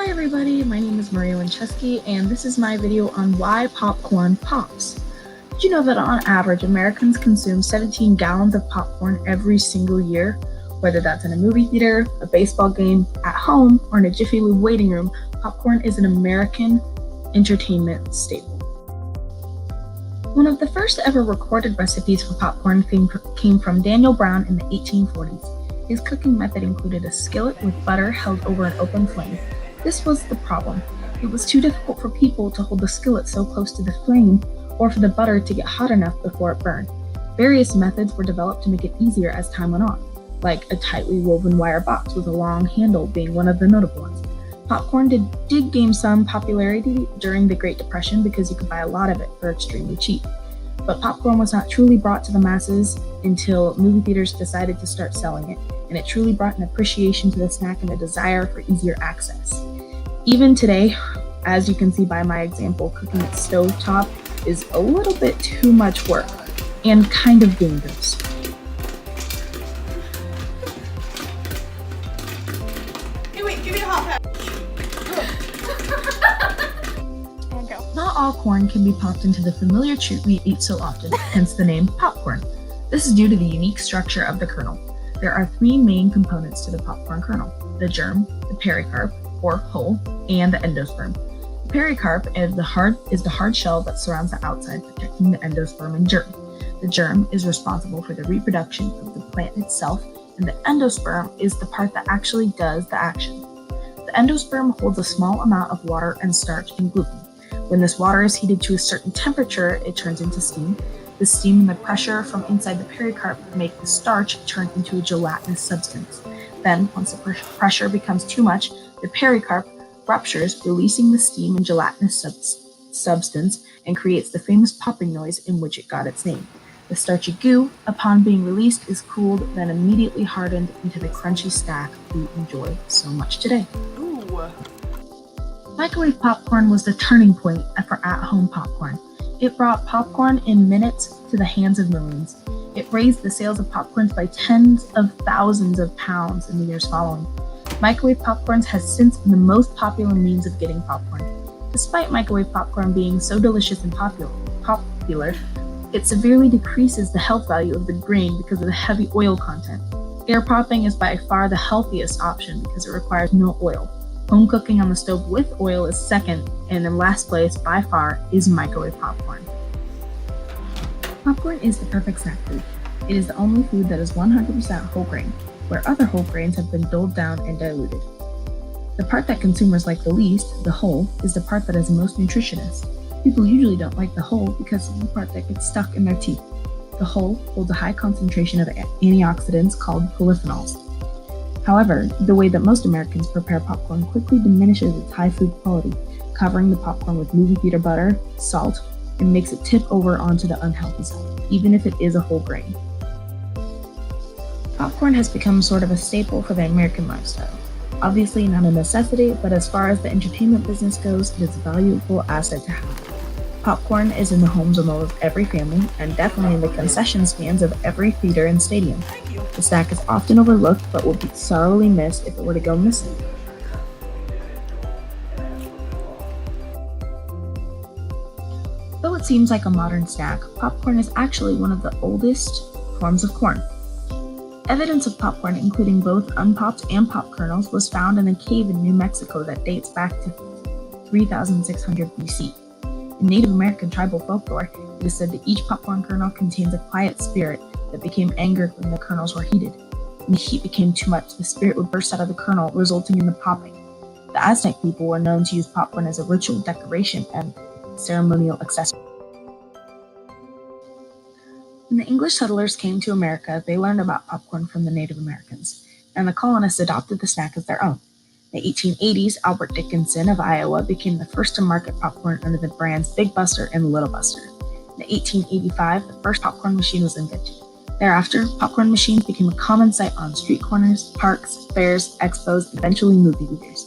Hi everybody, my name is Winczewski and this is my video on why popcorn pops. Did you know that on average Americans consume 17 gallons of popcorn every single year? Whether that's in a movie theater, a baseball game, at home, or in a Jiffy Lube waiting room, popcorn is an American entertainment staple. One of the first ever recorded recipes for popcorn came from Daniel Brown in the 1840s. His cooking method included a skillet with butter held over an open flame. This was the problem. It was too difficult for people to hold the skillet so close to the flame or for the butter to get hot enough before it burned. Various methods were developed to make it easier as time went on, like a tightly woven wire box with a long handle being one of the notable ones. Popcorn did gain some popularity during the Great Depression because you could buy a lot of it for extremely cheap. But popcorn was not truly brought to the masses until movie theaters decided to start selling it, and it truly brought an appreciation to the snack and a desire for easier access. Even today, as you can see by my example, cooking at stovetop is a little bit too much work and kind of dangerous. Hey, wait, give me a hot pack. And go. Not all corn can be popped into the familiar treat we eat so often, hence the name popcorn. This is due to the unique structure of the kernel. There are three main components to the popcorn kernel: the germ, the pericarp, or hull, and the endosperm. The pericarp is the hard shell that surrounds the outside, protecting the endosperm and germ. The germ is responsible for the reproduction of the plant itself, and the endosperm is the part that actually does the action. The endosperm holds a small amount of water and starch and gluten. When this water is heated to a certain temperature, it turns into steam. The steam and the pressure from inside the pericarp make the starch turn into a gelatinous substance. Then, once the pressure becomes too much, the pericarp ruptures, releasing the steam and gelatinous substance, and creates the famous popping noise in which it got its name. The starchy goo, upon being released, is cooled, then immediately hardened into the crunchy snack we enjoy so much today. Ooh. Microwave popcorn was the turning point for at-home popcorn. It brought popcorn in minutes to the hands of millions. It raised the sales of popcorns by tens of thousands of pounds in the years following. Microwave popcorns has since been the most popular means of getting popcorn. Despite microwave popcorn being so delicious and popular, it severely decreases the health value of the grain because of the heavy oil content. Air popping is by far the healthiest option because it requires no oil. Home cooking on the stove with oil is second, and in last place by far is microwave popcorn. Popcorn is the perfect snack food. It is the only food that is 100% whole grain, where other whole grains have been doled down and diluted. The part that consumers like the least, the hull, is the part that is most nutritious. People usually don't like the hull because of the part that gets stuck in their teeth. The hull holds a high concentration of antioxidants called polyphenols. However, the way that most Americans prepare popcorn quickly diminishes its high food quality, covering the popcorn with movie theater butter, salt, and makes it tip over onto the unhealthy side, even if it is a whole grain. Popcorn has become sort of a staple for the American lifestyle. Obviously not a necessity, but as far as the entertainment business goes, it is a valuable asset to have. Popcorn is in the homes of almost every family, and definitely in the concession stands of every theater and stadium. Thank you. The snack is often overlooked, but will be sorely missed if it were to go missing. Though it seems like a modern snack, popcorn is actually one of the oldest forms of corn. Evidence of popcorn, including both unpopped and popped kernels, was found in a cave in New Mexico that dates back to 3600 BC. In Native American tribal folklore, it is said that each popcorn kernel contains a quiet spirit that became angered when the kernels were heated. When the heat became too much, the spirit would burst out of the kernel, resulting in the popping. The Aztec people were known to use popcorn as a ritual decoration and ceremonial accessory. When the English settlers came to America, they learned about popcorn from the Native Americans, and the colonists adopted the snack as their own. In the 1880s, Albert Dickinson of Iowa became the first to market popcorn under the brands Big Buster and Little Buster. In 1885, the first popcorn machine was invented. Thereafter, popcorn machines became a common sight on street corners, parks, fairs, expos, and eventually movie theaters.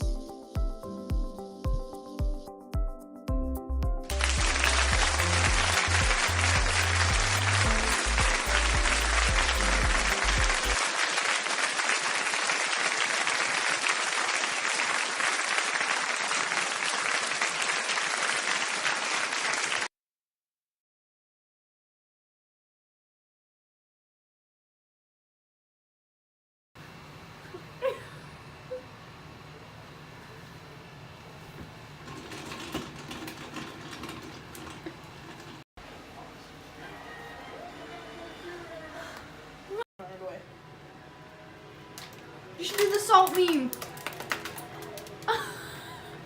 should do the salt meme.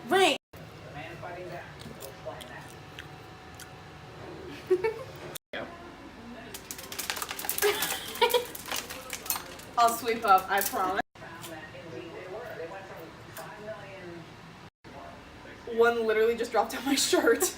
Wait. I'll sweep up, I promise. One literally just dropped on my shirt.